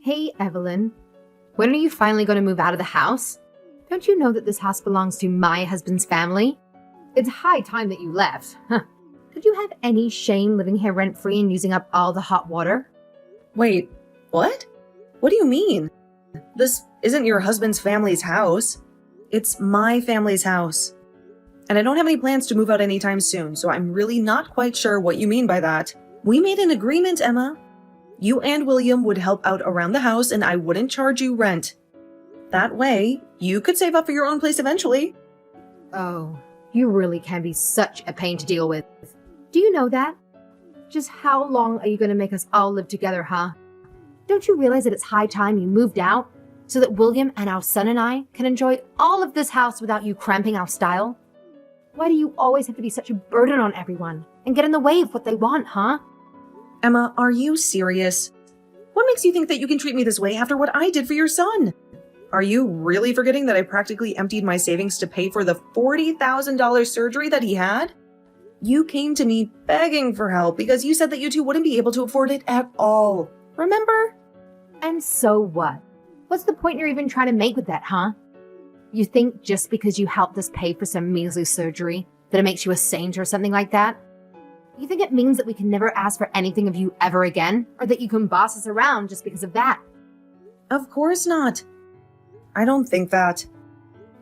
Hey, Evelyn. When are you finally going to move out of the house? Don't you know that this house belongs to my husband's family? It's high time that you left. Did you have any shame living here rent-free and using up all the hot water? Wait, what? What do you mean? This isn't your husband's family's house. It's my family's house. And I don't have any plans to move out anytime soon, so I'm really not quite sure what you mean by that. We made an agreement, Emma. You and William would help out around the house and I wouldn't charge you rent. That way, you could save up for your own place eventually. Oh, you really can be such a pain to deal with. Do you know that? Just how long are you going to make us all live together, huh? Don't you realize that it's high time you moved out so that William and our son and I can enjoy all of this house without you cramping our style? Why do you always have to be such a burden on everyone and get in the way of what they want, huh? Emma, are you serious? What makes you think that you can treat me this way after what I did for your son? Are you really forgetting that I practically emptied my savings to pay for the $40,000 surgery that he had? You came to me begging for help because you said that you two wouldn't be able to afford it at all. Remember? And so what? What's the point you're even trying to make with that, huh? You think just because you helped us pay for some measly surgery that it makes you a saint or something like that? You think it means that we can never ask for anything of you ever again? Or that you can boss us around just because of that? Of course not. I don't think that.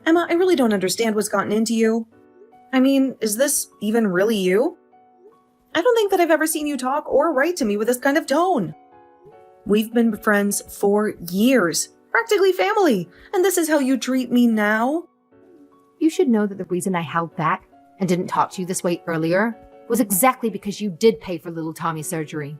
Emma, I really don't understand what's gotten into you. I mean, is this even really you? I don't think that I've ever seen you talk or write to me with this kind of tone. We've been friends for years, practically family, and this is how you treat me now? You should know that the reason I held back and didn't talk to you this way earlier was exactly because you did pay for little Tommy's surgery.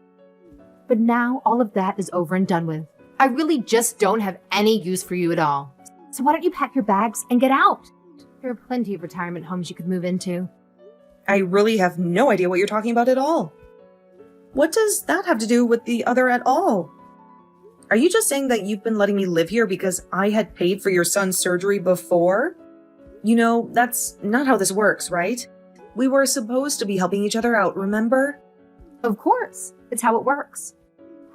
But now all of that is over and done with. I really just don't have any use for you at all. So why don't you pack your bags and get out? There are plenty of retirement homes you could move into. I really have no idea what you're talking about at all. What does that have to do with the other at all? Are you just saying that you've been letting me live here because I had paid for your son's surgery before? You know, that's not how this works, right? We were supposed to be helping each other out, remember? Of course, it's how it works.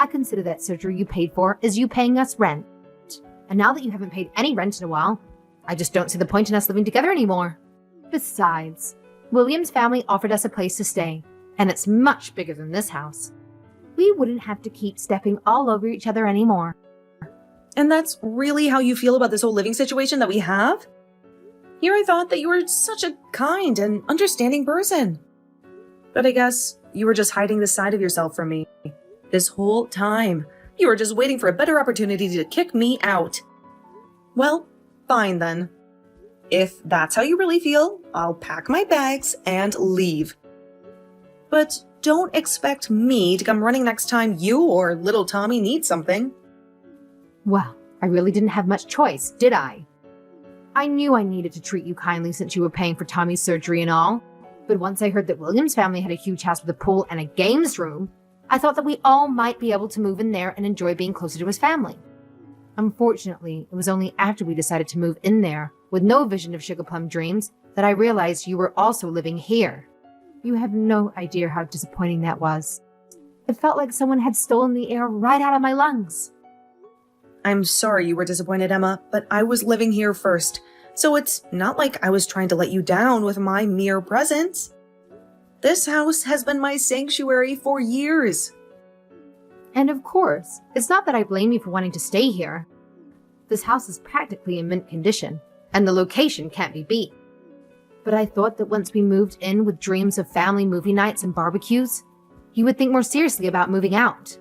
I consider that surgery you paid for as you paying us rent. And now that you haven't paid any rent in a while, I just don't see the point in us living together anymore. Besides, William's family offered us a place to stay, and it's much bigger than this house. We wouldn't have to keep stepping all over each other anymore. And that's really how you feel about this whole living situation that we have? Here I thought that you were such a kind and understanding person. But I guess you were just hiding this side of yourself from me. This whole time, you were just waiting for a better opportunity to kick me out. Well, fine then. If that's how you really feel, I'll pack my bags and leave. But don't expect me to come running next time you or little Tommy need something. Well, I really didn't have much choice, did I? I knew I needed to treat you kindly since you were paying for Tommy's surgery and all. But once I heard that William's family had a huge house with a pool and a games room, I thought that we all might be able to move in there and enjoy being closer to his family. Unfortunately, it was only after we decided to move in there, with no vision of Sugar Plum dreams, that I realized you were also living here. You have no idea how disappointing that was. It felt like someone had stolen the air right out of my lungs. I'm sorry you were disappointed, Emma, but I was living here first, so it's not like I was trying to let you down with my mere presence. This house has been my sanctuary for years. And of course, it's not that I blame you for wanting to stay here. This house is practically in mint condition, and the location can't be beat. But I thought that once we moved in with dreams of family movie nights and barbecues, you would think more seriously about moving out.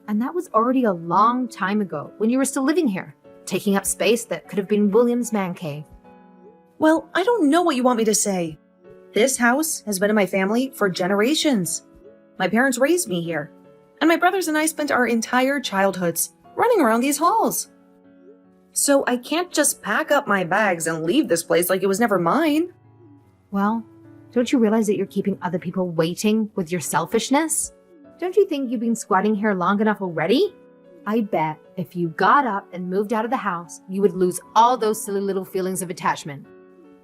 And that was already a long time ago when you were still living here, taking up space that could have been William's man cave. Well, I don't know what you want me to say. This house has been in my family for generations. My parents raised me here, and my brothers and I spent our entire childhoods running around these halls. So I can't just pack up my bags and leave this place like it was never mine. Well, don't you realize that you're keeping other people waiting with your selfishness? Don't you think you've been squatting here long enough already? I bet if you got up and moved out of the house, you would lose all those silly little feelings of attachment.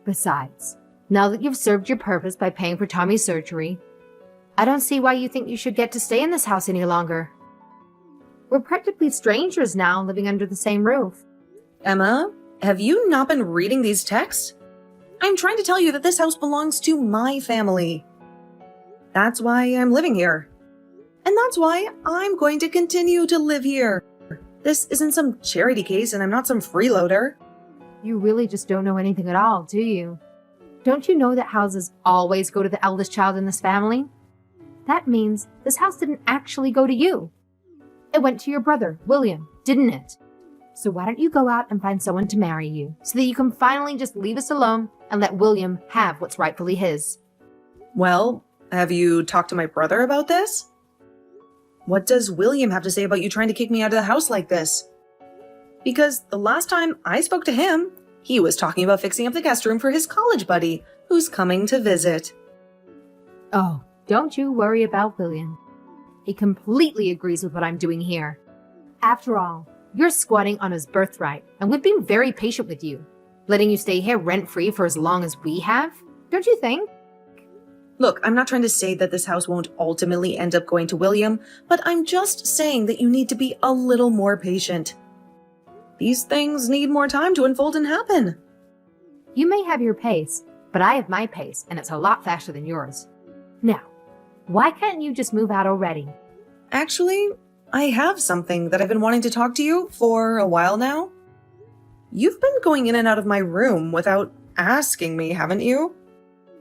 Besides, now that you've served your purpose by paying for Tommy's surgery, I don't see why you think you should get to stay in this house any longer. We're practically strangers now, living under the same roof. Emma, have you not been reading these texts? I'm trying to tell you that this house belongs to my family. That's why I'm living here. And that's why I'm going to continue to live here. This isn't some charity case and I'm not some freeloader. You really just don't know anything at all, do you? Don't you know that houses always go to the eldest child in this family? That means this house didn't actually go to you. It went to your brother, William, didn't it? So why don't you go out and find someone to marry you so that you can finally just leave us alone and let William have what's rightfully his? Well, have you talked to my brother about this? What does William have to say about you trying to kick me out of the house like this? Because the last time I spoke to him, he was talking about fixing up the guest room for his college buddy who's coming to visit. Oh, don't you worry about William. He completely agrees with what I'm doing here. After all, you're squatting on his birthright, and we've been very patient with you, letting you stay here rent-free for as long as we have, don't you think? Look, I'm not trying to say that this house won't ultimately end up going to William, but I'm just saying that you need to be a little more patient. These things need more time to unfold and happen. You may have your pace, but I have my pace, and it's a lot faster than yours. Now, why can't you just move out already? Actually, I have something that I've been wanting to talk to you for a while now. You've been going in and out of my room without asking me, haven't you?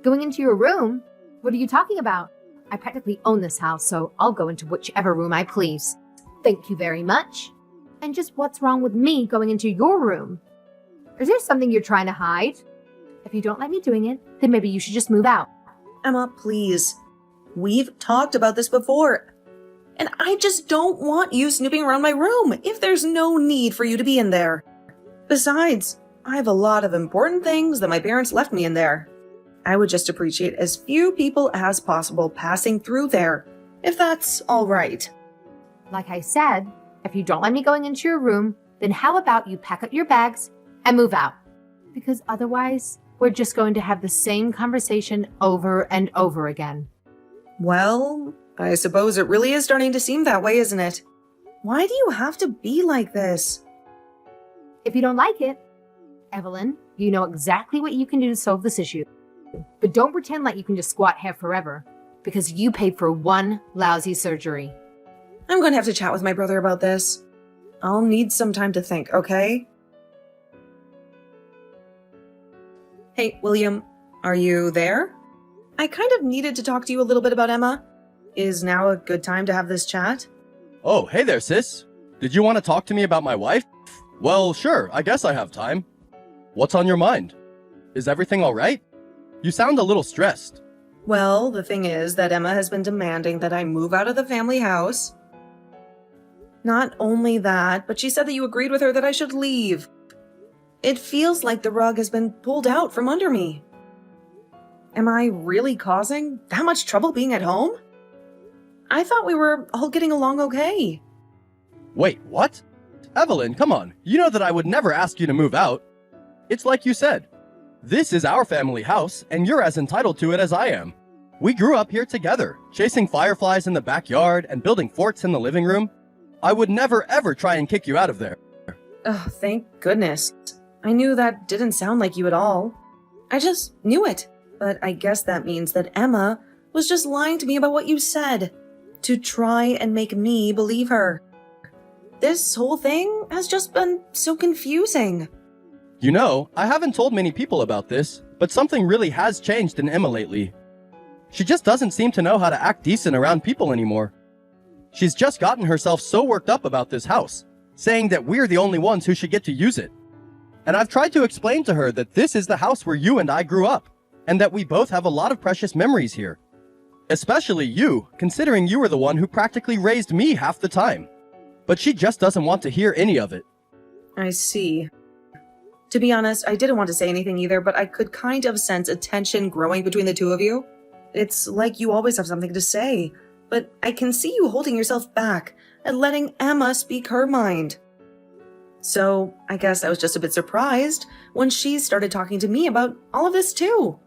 Going into your room? What are you talking about? I practically own this house, so I'll go into whichever room I please. Thank you very much. And just what's wrong with me going into your room? Is there something you're trying to hide? If you don't like me doing it, then maybe you should just move out. Emma, please. We've talked about this before. And I just don't want you snooping around my room if there's no need for you to be in there. Besides, I have a lot of important things that my parents left me in there. I would just appreciate as few people as possible passing through there, if that's all right. Like I said, if you don't like me going into your room, then how about you pack up your bags and move out? Because otherwise, we're just going to have the same conversation over and over again. Well, I suppose it really is starting to seem that way, isn't it? Why do you have to be like this? If you don't like it, Evelyn, you know exactly what you can do to solve this issue. But don't pretend like you can just squat here forever, because you paid for one lousy surgery. I'm going to have to chat with my brother about this. I'll need some time to think, okay? Hey, William, are you there? I kind of needed to talk to you a little bit about Emma. Is now a good time to have this chat? Oh, hey there, sis. Did you want to talk to me about my wife? Well, sure, I guess I have time. What's on your mind? Is everything all right? You sound a little stressed. Well, the thing is that Emma has been demanding that I move out of the family house. Not only that, but she said that you agreed with her that I should leave. It feels like the rug has been pulled out from under me. Am I really causing that much trouble being at home? I thought we were all getting along okay. Wait, what? Evelyn, come on. You know that I would never ask you to move out. It's like you said. This is our family house, and you're as entitled to it as I am. We grew up here together, chasing fireflies in the backyard and building forts in the living room. I would never ever try and kick you out of there. Oh, thank goodness. I knew that didn't sound like you at all. I just knew it. But I guess that means that Emma was just lying to me about what you said, to try and make me believe her. This whole thing has just been so confusing. You know, I haven't told many people about this, but something really has changed in Emma lately. She just doesn't seem to know how to act decent around people anymore. She's just gotten herself so worked up about this house, saying that we're the only ones who should get to use it. And I've tried to explain to her that this is the house where you and I grew up, and that we both have a lot of precious memories here. Especially you, considering you were the one who practically raised me half the time. But she just doesn't want to hear any of it. I see. To be honest, I didn't want to say anything either, but I could kind of sense a tension growing between the two of you. It's like you always have something to say, but I can see you holding yourself back and letting Emma speak her mind. So I guess I was just a bit surprised when she started talking to me about all of this too.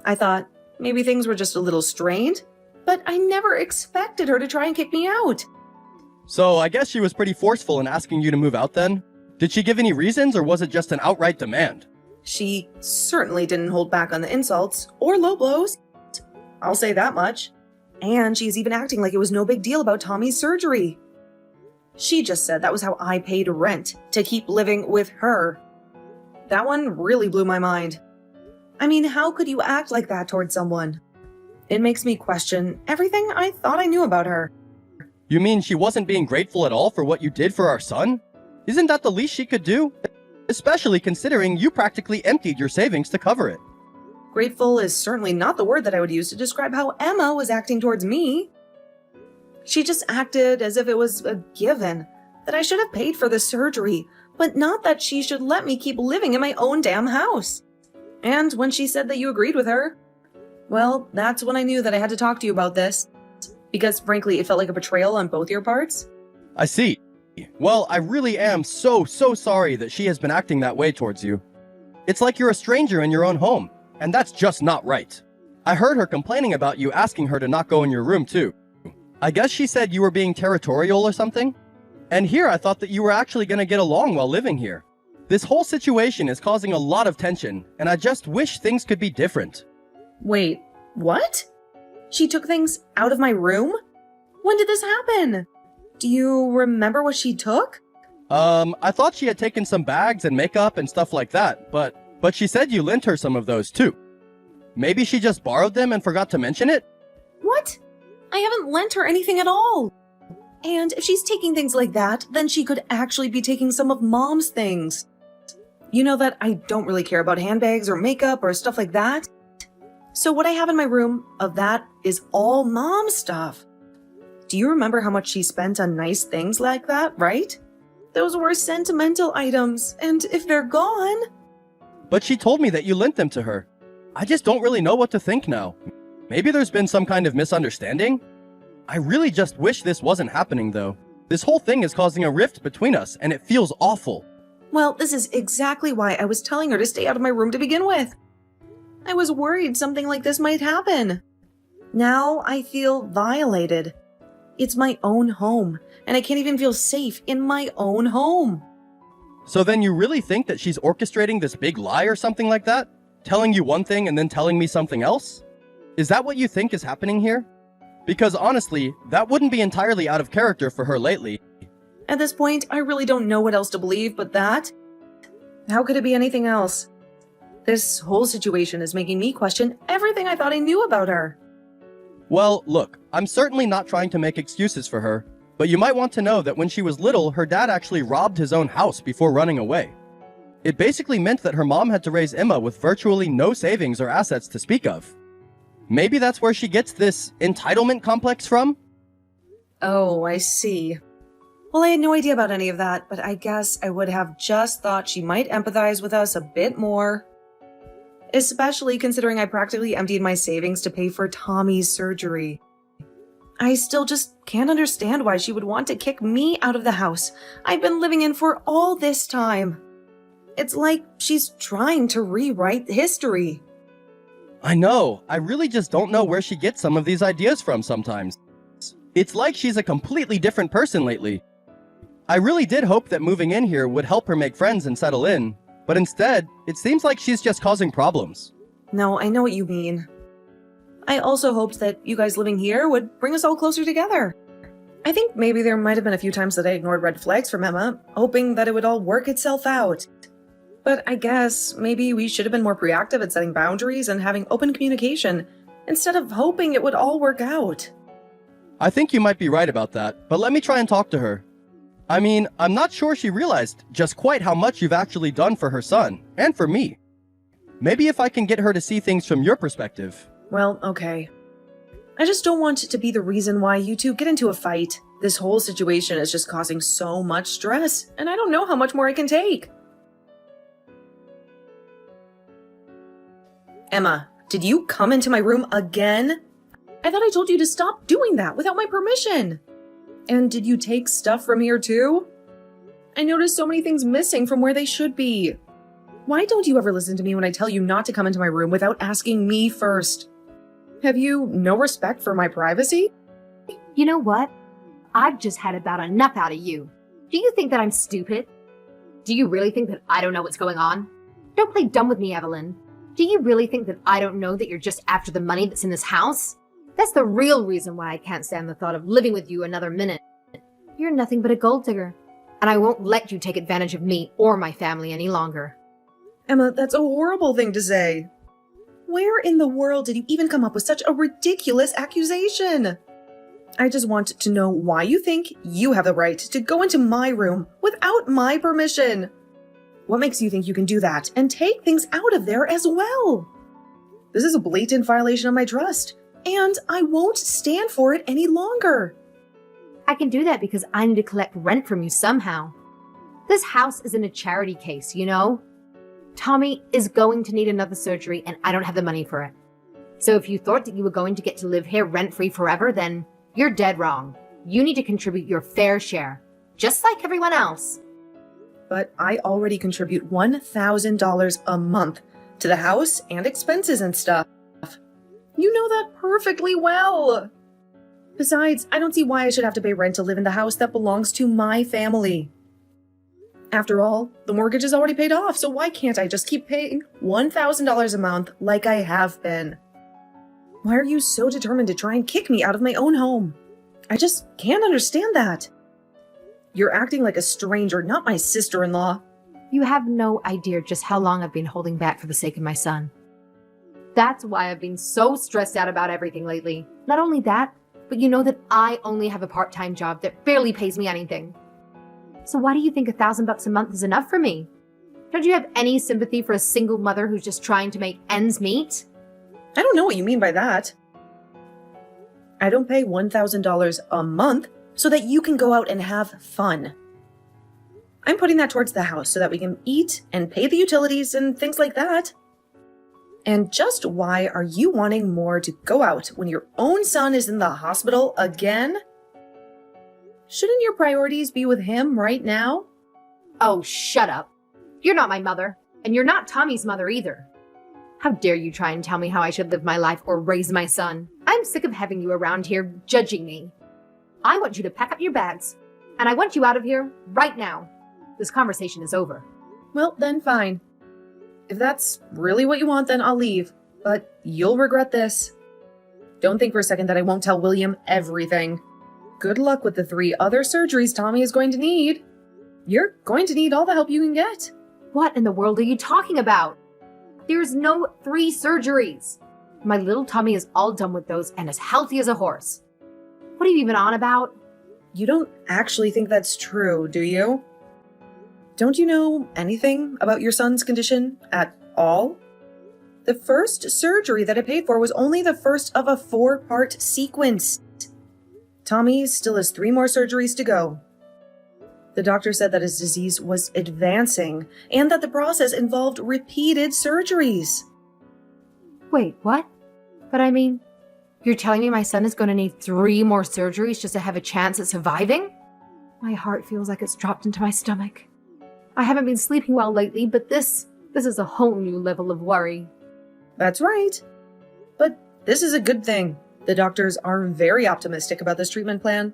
I thought maybe things were just a little strained, but I never expected her to try and kick me out. So I guess she was pretty forceful in asking you to move out then? Did she give any reasons or was it just an outright demand? She certainly didn't hold back on the insults or low blows. I'll say that much. And she's even acting like it was no big deal about Tommy's surgery. She just said that was how I paid rent to keep living with her. That one really blew my mind. I mean, how could you act like that towards someone? It makes me question everything I thought I knew about her. You mean she wasn't being grateful at all for what you did for our son? Isn't that the least she could do? Especially considering you practically emptied your savings to cover it. Grateful is certainly not the word that I would use to describe how Emma was acting towards me. She just acted as if it was a given, that I should have paid for the surgery, but not that she should let me keep living in my own damn house. And when she said that you agreed with her, well, that's when I knew that I had to talk to you about this. Because frankly, it felt like a betrayal on both your parts. I see. Well, I really am so sorry that she has been acting that way towards you. It's like you're a stranger in your own home, and that's just not right. I heard her complaining about you asking her to not go in your room too. I guess she said you were being territorial or something? And here I thought that you were actually going to get along while living here. This whole situation is causing a lot of tension, and I just wish things could be different. Wait, what? She took things out of my room? When did this happen? Do you remember what she took? I thought she had taken some bags and makeup and stuff like that, but she said you lent her some of those too. Maybe she just borrowed them and forgot to mention it? What? I haven't lent her anything at all. And if she's taking things like that, then she could actually be taking some of Mom's things. You know that I don't really care about handbags or makeup or stuff like that. So what I have in my room of that is all Mom's stuff. Do you remember how much she spent on nice things like that, right? Those were sentimental items, and if they're gone... But she told me that you lent them to her. I just don't really know what to think now. Maybe there's been some kind of misunderstanding? I really just wish this wasn't happening though. This whole thing is causing a rift between us, and it feels awful. Well, this is exactly why I was telling her to stay out of my room to begin with. I was worried something like this might happen. Now I feel violated. It's my own home, and I can't even feel safe in my own home. So then you really think that she's orchestrating this big lie or something like that? Telling you one thing and then telling me something else? Is that what you think is happening here? Because honestly, that wouldn't be entirely out of character for her lately. At this point, I really don't know what else to believe but that. How could it be anything else? This whole situation is making me question everything I thought I knew about her. Well, look, I'm certainly not trying to make excuses for her, but you might want to know that when she was little, her dad actually robbed his own house before running away. It basically meant that her mom had to raise Emma with virtually no savings or assets to speak of. Maybe that's where she gets this entitlement complex from? Oh, I see. Well, I had no idea about any of that, but I guess I would have just thought she might empathize with us a bit more. Especially considering I practically emptied my savings to pay for Tommy's surgery. I still just can't understand why she would want to kick me out of the house I've been living in for all this time. It's like she's trying to rewrite history. I know, I really just don't know where she gets some of these ideas from sometimes. It's like she's a completely different person lately. I really did hope that moving in here would help her make friends and settle in, but instead, it seems like she's just causing problems. No, I know what you mean. I also hoped that you guys living here would bring us all closer together. I think maybe there might have been a few times that I ignored red flags from Emma, hoping that it would all work itself out. But I guess maybe we should have been more proactive at setting boundaries and having open communication, instead of hoping it would all work out. I think you might be right about that, but let me try and talk to her. I mean, I'm not sure she realized just quite how much you've actually done for her son, and for me. Maybe if I can get her to see things from your perspective. Well, okay. I just don't want it to be the reason why you two get into a fight. This whole situation is just causing so much stress, and I don't know how much more I can take. Emma, did you come into my room again? I thought I told you to stop doing that without my permission. And did you take stuff from here too? I noticed so many things missing from where they should be. Why don't you ever listen to me when I tell you not to come into my room without asking me first? Have you no respect for my privacy? You know what? I've just had about enough out of you. Do you think that I'm stupid? Do you really think that I don't know what's going on? Don't play dumb with me, Evelyn. Do you really think that I don't know that you're just after the money that's in this house? That's the real reason why I can't stand the thought of living with you another minute. You're nothing but a gold digger, and I won't let you take advantage of me or my family any longer. Emma, that's a horrible thing to say. Where in the world did you even come up with such a ridiculous accusation? I just want to know why you think you have the right to go into my room without my permission. What makes you think you can do that and take things out of there as well? This is a blatant violation of my trust, and I won't stand for it any longer. I can do that because I need to collect rent from you somehow. This house isn't a charity case, you know? Tommy is going to need another surgery and I don't have the money for it. So if you thought that you were going to get to live here rent-free forever, then you're dead wrong. You need to contribute your fair share, just like everyone else. But I already contribute $1,000 a month to the house and expenses and stuff. You know that perfectly well. Besides, I don't see why I should have to pay rent to live in the house that belongs to my family. After all, the mortgage is already paid off, so why can't I just keep paying $1,000 a month like I have been? Why are you so determined to try and kick me out of my own home? I just can't understand that. You're acting like a stranger, not my sister-in-law. You have no idea just how long I've been holding back for the sake of my son. That's why I've been so stressed out about everything lately. Not only that, but you know that I only have a part-time job that barely pays me anything. So why do you think $1,000 a month is enough for me? Don't you have any sympathy for a single mother who's just trying to make ends meet? I don't know what you mean by that. I don't pay $1,000 a month so that you can go out and have fun. I'm putting that towards the house so that we can eat and pay the utilities and things like that. And just why are you wanting more to go out when your own son is in the hospital again? Shouldn't your priorities be with him right now? Oh, shut up. You're not my mother, and you're not Tommy's mother either. How dare you try and tell me how I should live my life or raise my son? I'm sick of having you around here judging me. I want you to pack up your bags, and I want you out of here right now. This conversation is over. Well, then fine. If that's really what you want, then I'll leave. But you'll regret this. Don't think for a second that I won't tell William everything. Good luck with the 3 other surgeries Tommy is going to need. You're going to need all the help you can get. What in the world are you talking about? There's no 3 surgeries. My little Tommy is all done with those and as healthy as a horse. What are you even on about? You don't actually think that's true, do you? Don't you know anything about your son's condition at all? The first surgery that I paid for was only the first of a 4-part sequence. Tommy still has 3 more surgeries to go. The doctor said that his disease was advancing and that the process involved repeated surgeries. Wait, what? But I mean, you're telling me my son is going to need 3 more surgeries just to have a chance at surviving? My heart feels like it's dropped into my stomach. I haven't been sleeping well lately, but this is a whole new level of worry. That's right. But this is a good thing. The doctors are very optimistic about this treatment plan.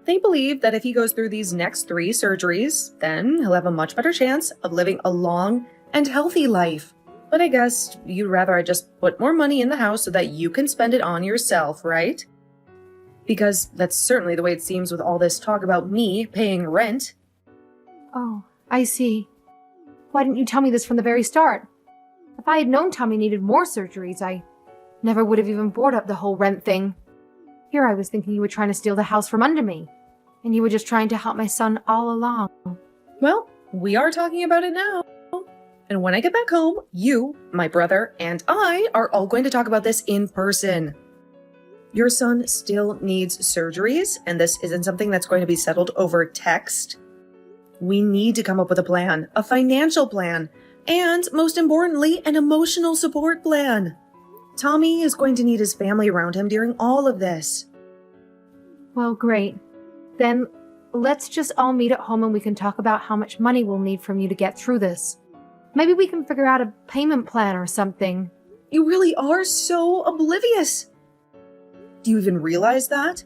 They believe that if he goes through these next 3 surgeries, then he'll have a much better chance of living a long and healthy life. But I guess you'd rather I just put more money in the house so that you can spend it on yourself, right? Because that's certainly the way it seems with all this talk about me paying rent. Oh, I see. Why didn't you tell me this from the very start? If I had known Tommy needed more surgeries, I never would have even brought up the whole rent thing. Here I was thinking you were trying to steal the house from under me, and you were just trying to help my son all along. Well, we are talking about it now. And when I get back home, you, my brother, and I are all going to talk about this in person. Your son still needs surgeries, and this isn't something that's going to be settled over text. We need to come up with a plan, a financial plan, and most importantly, an emotional support plan. Tommy is going to need his family around him during all of this. Well, great. Then let's just all meet at home and we can talk about how much money we'll need from you to get through this. Maybe we can figure out a payment plan or something. You really are so oblivious. Do you even realize that?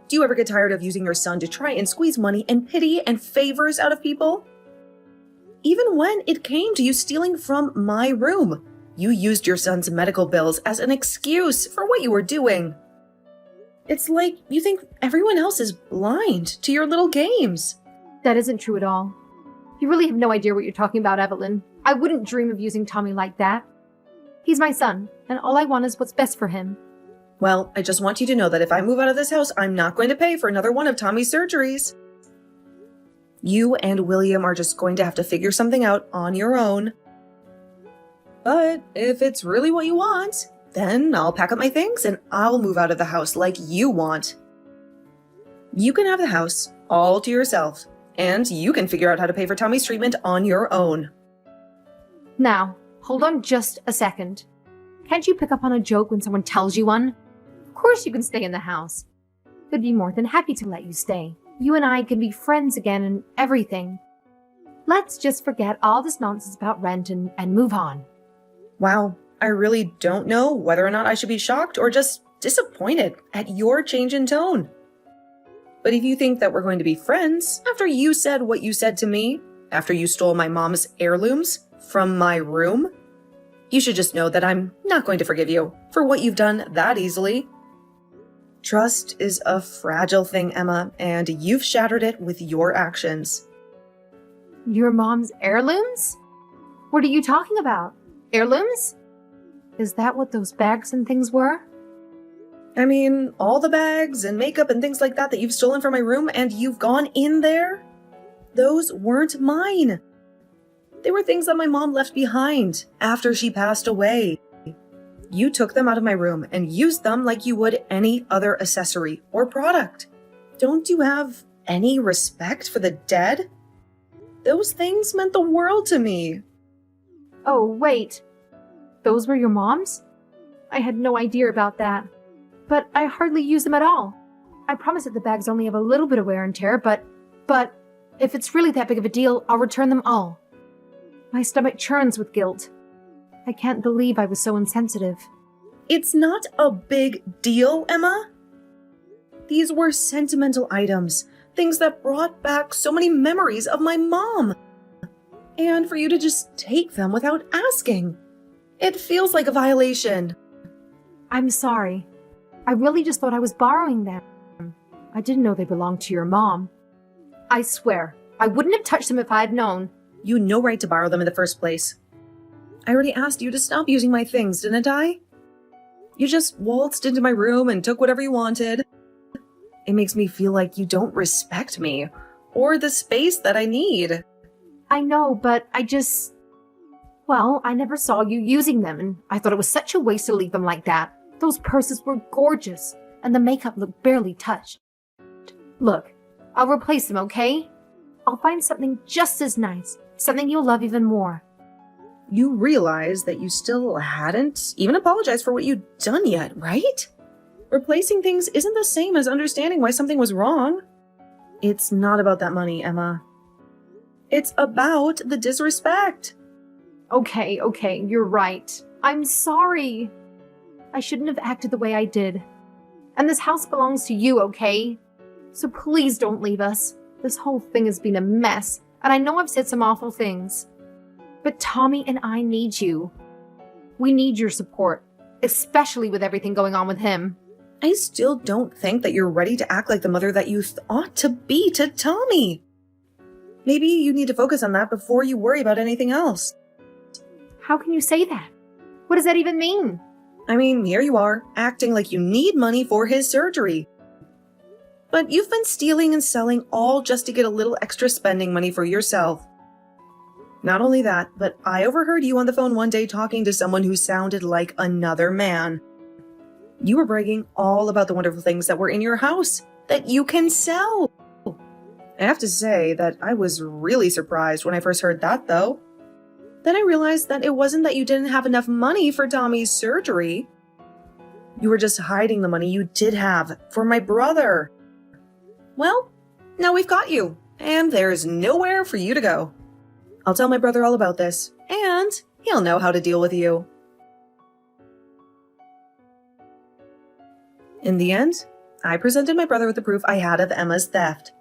Do you ever get tired of using your son to try and squeeze money and pity and favors out of people? Even when it came to you stealing from my room, you used your son's medical bills as an excuse for what you were doing. It's like you think everyone else is blind to your little games. That isn't true at all. You really have no idea what you're talking about, Evelyn. I wouldn't dream of using Tommy like that. He's my son, and all I want is what's best for him. Well, I just want you to know that if I move out of this house, I'm not going to pay for another one of Tommy's surgeries. You and William are just going to have to figure something out on your own. But if it's really what you want, then I'll pack up my things and I'll move out of the house like you want. You can have the house all to yourself, and you can figure out how to pay for Tommy's treatment on your own. Now, hold on just a second. Can't you pick up on a joke when someone tells you one? Of course you can stay in the house. I'd be more than happy to let you stay. You and I can be friends again and everything. Let's just forget all this nonsense about rent and move on. Wow, I really don't know whether or not I should be shocked or just disappointed at your change in tone. But if you think that we're going to be friends after you said what you said to me, after you stole my mom's heirlooms from my room, you should just know that I'm not going to forgive you for what you've done that easily. Trust is a fragile thing, Emma, and you've shattered it with your actions. Your mom's heirlooms? What are you talking about? Heirlooms? Is that what those bags and things were? I mean, all the bags and makeup and things like that you've stolen from my room and you've gone in there? Those weren't mine. They were things that my mom left behind after she passed away. You took them out of my room and used them like you would any other accessory or product. Don't you have any respect for the dead? Those things meant the world to me. Oh, wait. Those were your mom's? I had no idea about that. But I hardly use them at all. I promise that the bags only have a little bit of wear and tear, but if it's really that big of a deal, I'll return them all. My stomach churns with guilt. I can't believe I was so insensitive. It's not a big deal, Emma. These were sentimental items, things that brought back so many memories of my mom. And for you to just take them without asking, it feels like a violation. I'm sorry. I really just thought I was borrowing them. I didn't know they belonged to your mom. I swear, I wouldn't have touched them if I had known. You had no right to borrow them in the first place. I already asked you to stop using my things, didn't I? You just waltzed into my room and took whatever you wanted. It makes me feel like you don't respect me or the space that I need. I know, but I never saw you using them, and I thought it was such a waste to leave them like that. Those purses were gorgeous, and the makeup looked barely touched. Look, I'll replace them, okay? I'll find something just as nice, something you'll love even more. You realize that you still hadn't even apologized for what you'd done yet, right? Replacing things isn't the same as understanding why something was wrong. It's not about that money, Emma. It's about the disrespect. Okay, you're right. I'm sorry. I shouldn't have acted the way I did. And this house belongs to you, okay? So please don't leave us. This whole thing has been a mess, and I know I've said some awful things. But Tommy and I need you. We need your support, especially with everything going on with him. I still don't think that you're ready to act like the mother that you ought to be to Tommy. Maybe you need to focus on that before you worry about anything else. How can you say that? What does that even mean? I mean, here you are, acting like you need money for his surgery. But you've been stealing and selling all just to get a little extra spending money for yourself. Not only that, but I overheard you on the phone one day talking to someone who sounded like another man. You were bragging all about the wonderful things that were in your house that you can sell. I have to say that I was really surprised when I first heard that, though. Then I realized that it wasn't that you didn't have enough money for Tommy's surgery. You were just hiding the money you did have for my brother. Well, now we've got you, and there's nowhere for you to go. I'll tell my brother all about this, and he'll know how to deal with you. In the end, I presented my brother with the proof I had of Emma's theft.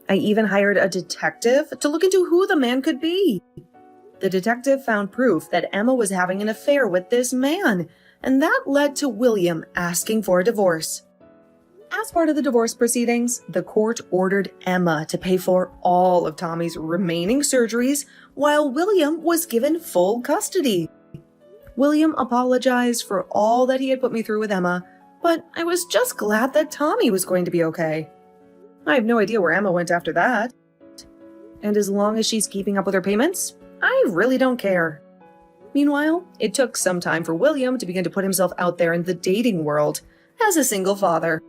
I even hired a detective to look into who the man could be. The detective found proof that Emma was having an affair with this man, and that led to William asking for a divorce. As part of the divorce proceedings, the court ordered Emma to pay for all of Tommy's remaining surgeries while William was given full custody. William apologized for all that he had put me through with Emma, but I was just glad that Tommy was going to be okay. I have no idea where Emma went after that. And as long as she's keeping up with her payments, I really don't care. Meanwhile, it took some time for William to begin to put himself out there in the dating world as a single father.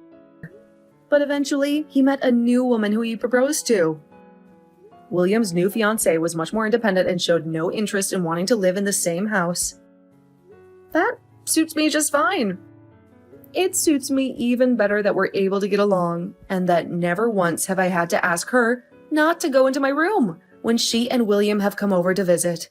But eventually, he met a new woman who he proposed to. William's new fiancée was much more independent and showed no interest in wanting to live in the same house. That suits me just fine. It suits me even better that we're able to get along, and that never once have I had to ask her not to go into my room when she and William have come over to visit.